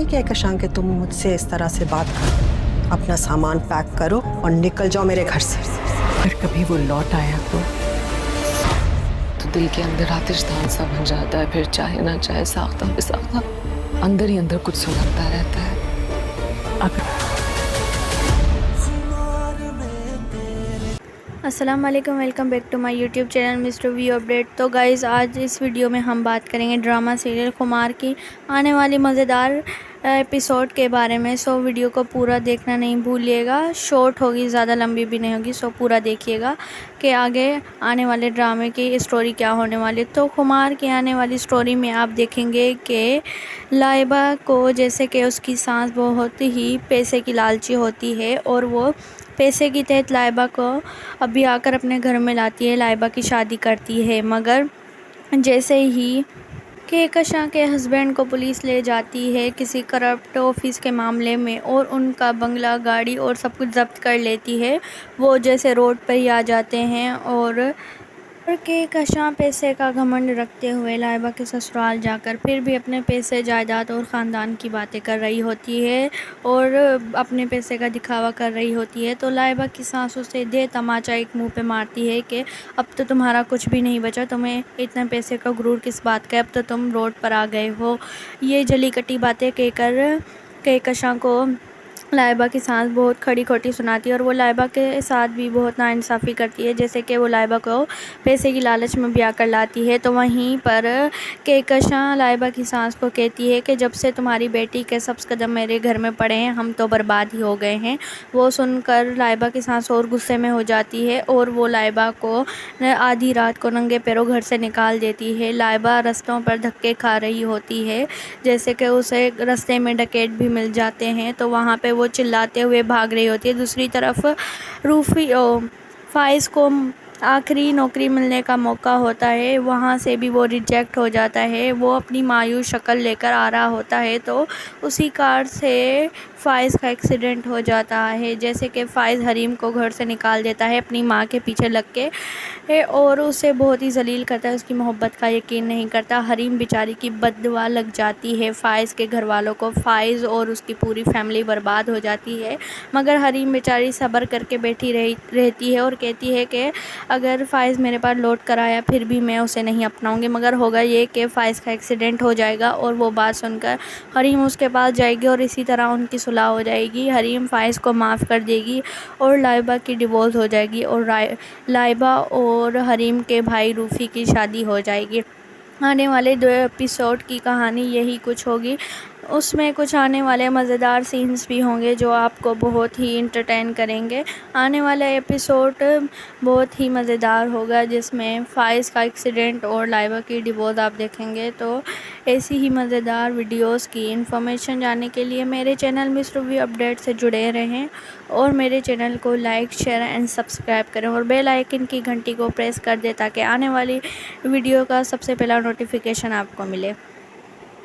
कहकशां कि तुम मुझसे इस तरह से बात करो। अपना सामान पैक करो और निकल जाओ मेरे घर से। अगर कभी वो लौट आया तो दिल के अंदर आतिशदान सा बन जाता है, फिर चाहे ना चाहे साख्ता बेसाख्ता अंदर ही अंदर कुछ सुलगता रहता है। अस्सलाम वालेकुम, welcome back to my YouTube channel mister V update. तो गाइज़, आज इस वीडियो में हम बात करेंगे ड्रामा सीरियल खुमार की आने वाली मज़ेदार एपिसोड के बारे में। सो वीडियो को पूरा देखना नहीं भूलिएगा, शॉर्ट होगी, ज़्यादा लंबी भी नहीं होगी। सो पूरा देखिएगा कि आगे आने वाले ड्रामे की स्टोरी क्या होने वाली। तो खुमार की आने वाली स्टोरी में आप देखेंगे कि लाइबा को, जैसे कि उसकी सास बहुत ही पैसे की लालची होती है और वो पैसे की तहत लाइबा को अभी आकर अपने घर में लाती है, लाइबा की शादी करती है। मगर जैसे ही कहकशां के हस्बैंड को पुलिस ले जाती है किसी करप्ट ऑफिस के मामले में और उनका बंगला, गाड़ी और सब कुछ जब्त कर लेती है, वो जैसे रोड पर ही आ जाते हैं। और कहकशां पैसे का घमंड रखते हुए लाइबा के ससुराल जाकर फिर भी अपने पैसे, जायदाद और ख़ानदान की बातें कर रही होती है और अपने पैसे का दिखावा कर रही होती है। तो लाइबा की सास उसे दे तमाचा एक मुंह पे मारती है कि अब तो तुम्हारा कुछ भी नहीं बचा, तुम्हें इतने पैसे का गुरूर किस बात का, अब तो तुम रोड पर आ गए हो। ये जली कटी बातें कहकर कहकशां को लाइबा की सास बहुत खड़ी खोटी सुनाती है और वो लाइबा के साथ भी बहुत नाइंसाफ़ी करती है, जैसे कि वो लाइबा को पैसे की लालच में ब्याह कर लाती है। तो वहीं पर कहकशां लाइबा की सास को कहती है कि जब से तुम्हारी बेटी के सब कदम मेरे घर में पड़े हैं, हम तो बर्बाद ही हो गए हैं। वो सुनकर लाइबा की सास और गुस्से में हो जाती है और वो लाइबा को आधी रात को नंगे पैरों घर से निकाल देती है। लाइबा रास्तों पर धक्के खा रही होती है, जैसे कि उसे रास्ते में डकैत भी मिल जाते हैं, तो वहाँ पे वो चिल्लाते हुए भाग रही होती है। दूसरी तरफ फ़ाइज़ को आखिरी नौकरी मिलने का मौका होता है, वहाँ से भी वो रिजेक्ट हो जाता है। वो अपनी मायूस शक्ल लेकर आ रहा होता है तो उसी कार से फ़ाइज़ का एक्सीडेंट हो जाता है, जैसे कि फ़ाइज़ हरीम को घर से निकाल देता है अपनी माँ के पीछे लग के और उसे बहुत ही जलील करता है, उसकी मोहब्बत का यकीन नहीं करता। हरीम बेचारी की बद्दुआ लग जाती है फ़ाइज़ के घर वालों को, फ़ाइज़ और उसकी पूरी फैमिली बर्बाद हो जाती है। मगर हरीम बेचारी सब्र करके बैठी रहती है और कहती है कि अगर फ़ाइज़ मेरे पास लौट कर आया फिर भी मैं उसे नहीं अपनाऊंगी। मगर होगा ये कि फ़ाइज़ का एक्सीडेंट हो जाएगा और वो बात सुनकर हरीम उसके पास जाएगी और इसी तरह उनकी सुलह हो जाएगी। हरीम फ़ाइज़ को माफ़ कर देगी और लाइबा की डिवोर्स हो जाएगी और लाइबा और हरीम के भाई रूफ़ी की शादी हो जाएगी। आने वाले 2 एपिसोड की कहानी यही कुछ होगी। उसमें कुछ आने वाले मज़ेदार सीन्स भी होंगे जो आपको बहुत ही इंटरटेन करेंगे। आने वाला एपिसोड बहुत ही मज़ेदार होगा, जिसमें फ़ाइज़ का एक्सीडेंट और लाइबा की डिवोर्स आप देखेंगे। तो ऐसी ही मज़ेदार वीडियोस की इन्फॉर्मेशन जानने के लिए मेरे चैनल मिस्टर वी अपडेट से जुड़े रहें और मेरे चैनल को लाइक, शेयर एंड सब्सक्राइब करें और बेल आइकन की घंटी को प्रेस कर दें ताकि आने वाली वीडियो का सबसे पहला नोटिफिकेशन आपको मिले।